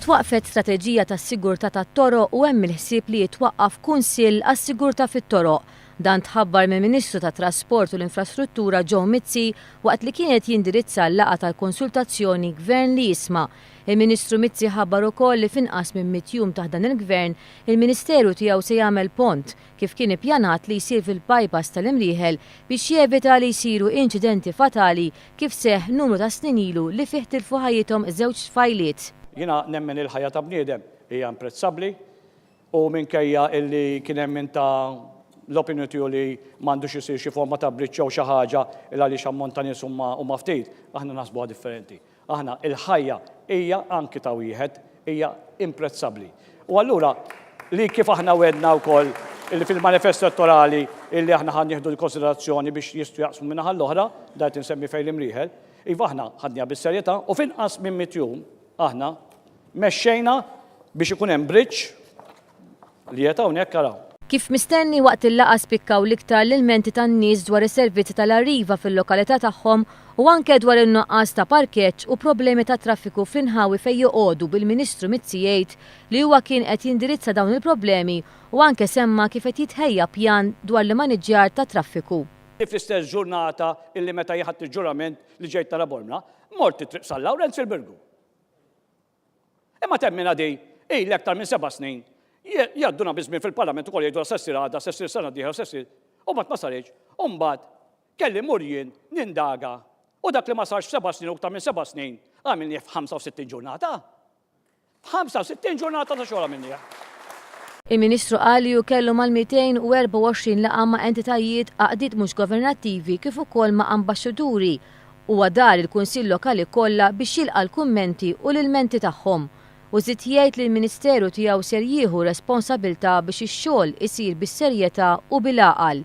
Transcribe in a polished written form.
Twaqfet strateġija tas-sigurtà tat-toroq u hemm il-ħsieb li jitwaqqaf kunsill għas-sigurtà fit-toroq. Dan tħabbar mill-Ministru tat-Trasport u l-Infrastruttura Joe Mizzi waqt li kienet jindirizza l-laqgħa tal-konsultazzjoni Gvern li jisma'. Il-Ministru Mizzi ħabbar ukoll li finqas minn 100 jum taħt dan il-Gvern, il-Ministeru tiegħu se jagħmel pont kif kien ippjanat li jsir fil-bypass tal-Imrieħel biex jevita li jsiru inċidenti fatali kif seħħ numru ta' snin ilu li fih tilfu ħajjithom żewġ tfajliet. Jiena nemmen il-ħajja ta' bniedem hija imprezzabbli u minkejja illi kien hemm min ta' l-opinjoni tiegħu li m'għandux isir xi forma ta' briċċ jew xi ħaġa il għaliex ammont ta' nies huma ftit, aħna naħsbuha differenti. Aħna il-ħajja hija anki ta' wieħed hija imprezzabbli. U allura li kif aħna wedna wkoll illi fil-manifest elettorali illi aħna ħan nieħdu l-konsiderazzjoni biex jistgħu jaqsmu minn naħa l-oħra, dat insemmi fejn l-Imrieħel, iva aħna ħadniha bis-serjetà u finqas minn 100 jum aħna mexxejna biex ikun hemm briċċ li qed hawnhekk araw. Kif mistenni waqt il-laqgħa spikkaw l-iktar l-ilmenti tan-nies dwar is-servizzi tal-arriva fil-lokalità tagħhom u anke dwar in-nuqqas ta' parkeġġ u problemi ta' traffiku fl-inħawi fejn joqogħdu bil-Ministru Mizzi jgħid li huwa kien qed jindirizza dawn il-problemi u anke semma kif qed jitħejja pjan dwar l-maniġġjar ta' traffiku. Fl-istess ġurnata illi meta jieħadd il-ġurament li ġejt tara Bormla, mort it-triq Sal-Lawrenz fil-Birgu. Imma temmina dej, l-aktar minn 7 snin, jadduna bizmin fil-Parlament ukoll jgħidu sessir għadha, sessir sena diħa, sessir, u ma sarriġ, u mbagħad kelli murjien nindaga, u dak li ma sarx 7 snin u aktar minn 7 snin, għamilni f'65 ġurnata. 65 ġurnata ta' xogħol għamilni. Il-Ministru qal li kellu mal-224 laqgħa ma' entitajiet għaqdiet mhux governattivi kif ukoll ma' ambaxxaturi u għadar il-Kunsill Lokali kollha biex jilqa' l-kummenti u l-ilmenti tagħhom. U żied jgħid li l-Ministeru tiegħu ser jieħu responsabbiltà biex ix-xogħol isir bis-serjetà u bil-għaqal.